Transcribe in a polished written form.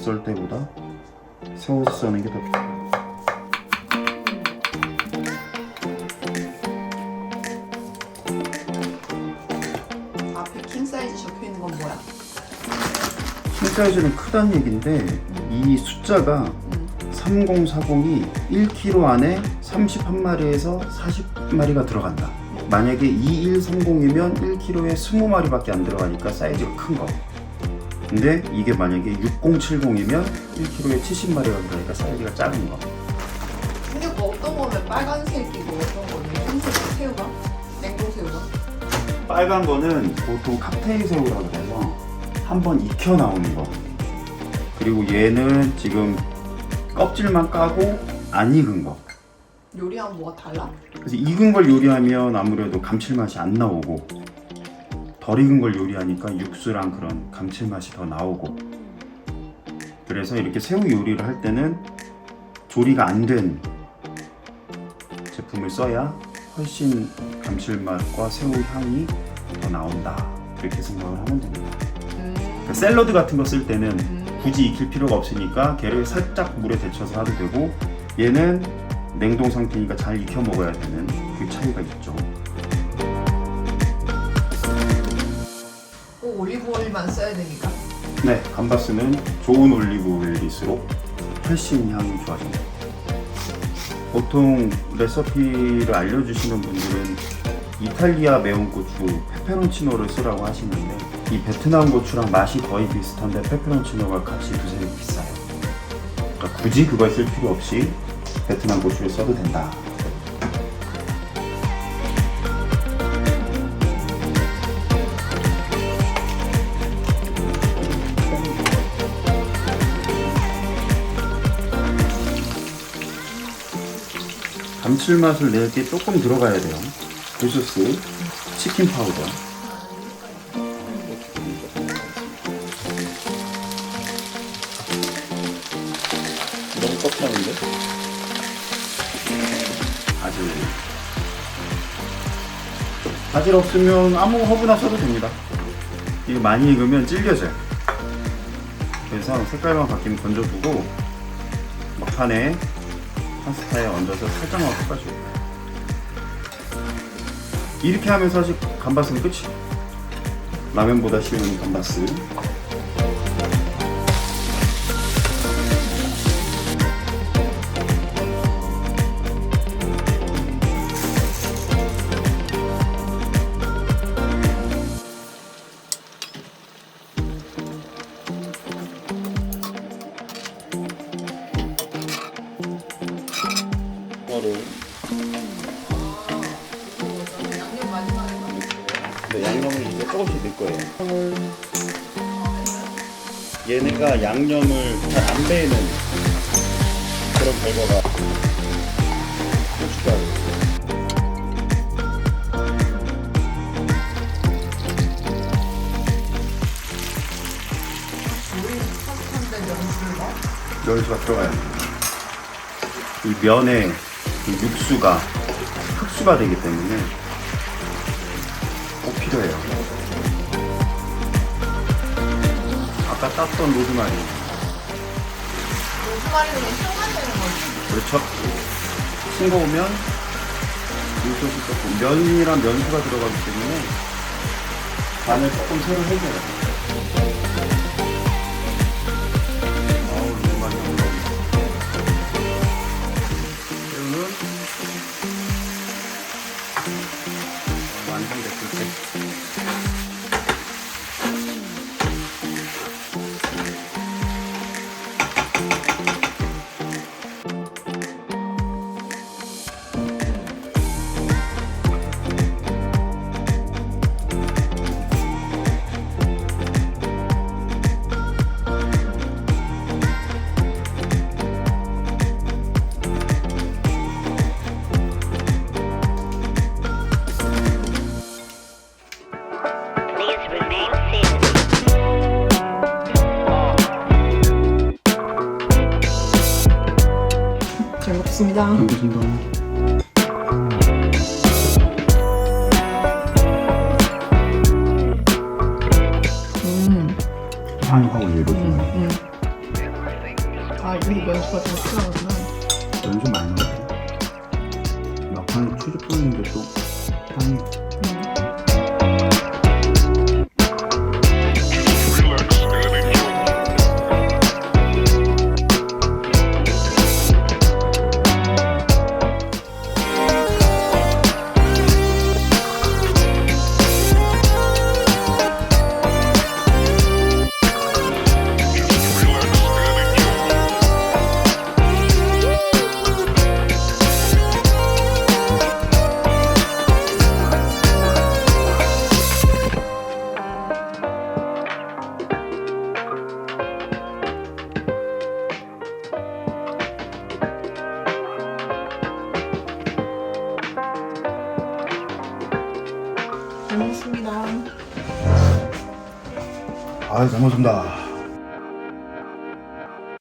썰 때보다 세워서 써는 게 더 좋아요. 앞에 킹 사이즈 적혀 있는 건 뭐야? 킹 사이즈는 크다는 얘긴데 이 숫자가 3040이 1kg 안에 31마리에서 40마리가 들어간다. 만약에 2130이면 1kg에 20마리밖에 안 들어가니까 사이즈가 큰 거. 근데 이게 만약에 6070이면 1kg에 70마리가 들어가니까 사이즈가 작은 거. 근데 뭐 어떤 거면 빨간색이고 어떤 거는 흰색 새우가? 냉동 새우가? 빨간 거는 보통 칵테일 새우라고 해서 한번 익혀 나오는 거. 그리고 얘는 지금 껍질만 까고 안 익은 거. 요리하면 뭐가 달라? 그래서 익은 걸 요리하면 아무래도 감칠맛이 안 나오고 덜 익은 걸 요리하니까 육수랑 그런 감칠맛이 더 나오고. 그래서 이렇게 새우 요리를 할 때는 조리가 안 된 제품을 써야 훨씬 감칠맛과 새우 향이 더 나온다. 그렇게 생각을 하면 됩니다. 그러니까 샐러드 같은 거 쓸 때는 굳이 익힐 필요가 없으니까 걔를 살짝 물에 데쳐서 하도 되고, 얘는 냉동 상태니까 잘 익혀 먹어야 되는 그 차이가 있죠. 꼭 올리브 오일만 써야 되니까. 네, 감바스는 좋은 올리브 오일일수록 훨씬 향이 좋아집니다. 보통 레시피를 알려주시는 분들은 이탈리아 매운 고추 페페론치노를 쓰라고 하시는데, 이 베트남 고추랑 맛이 거의 비슷한데 페페론치노가 값이 두세 배 비싸요. 그러니까 굳이 그걸 쓸 필요 없이 베트남 고추를 써도 된다. 감칠맛을 낼 게 조금 들어가야 돼요. 굴소스, 치킨 파우더. 너무 뻑뻑한데? 바질 없으면 아무 허브나 써도 됩니다. 이거 많이 익으면 질겨져요. 그래서 색깔만 바뀌면 건져두고 막판에 파스타에 얹어서 살짝만 볶아줘요. 이렇게 하면 사실 감바스는 끝이. 라면보다 쉬운 감바스. 양념 마지막에 넣어. 네, 양념을 이제 조금씩 넣을 거예요. 얘네가 양념을 잘 안 배는 그런 결과가 고춧가루. 우리 파스타인데 면수를 넣어? 면수가 들어가야 돼요. 이 면에 그 육수가 흡수가 되기 때문에 꼭 필요해요. 아까 땄던 로즈마리. 로즈마리는 그냥 향만 내는 거지? 그렇죠. 싱거우면 물소스 조금, 면이랑 면수가 들어가기 때문에 간을 조금 새로 해줘요. 아우, 너무 많이 올라오네. 새우는 완성됐을 때 Please remain seated. 잘 먹겠습니다. 알겠습니다. 향이 확 올리고 우리 면수가 좀 필요하구나. 연좀 많이 넣어요. 막판에 치즈 뿌리는데 또 향이 잘 먹습니다. 잘 먹습니다.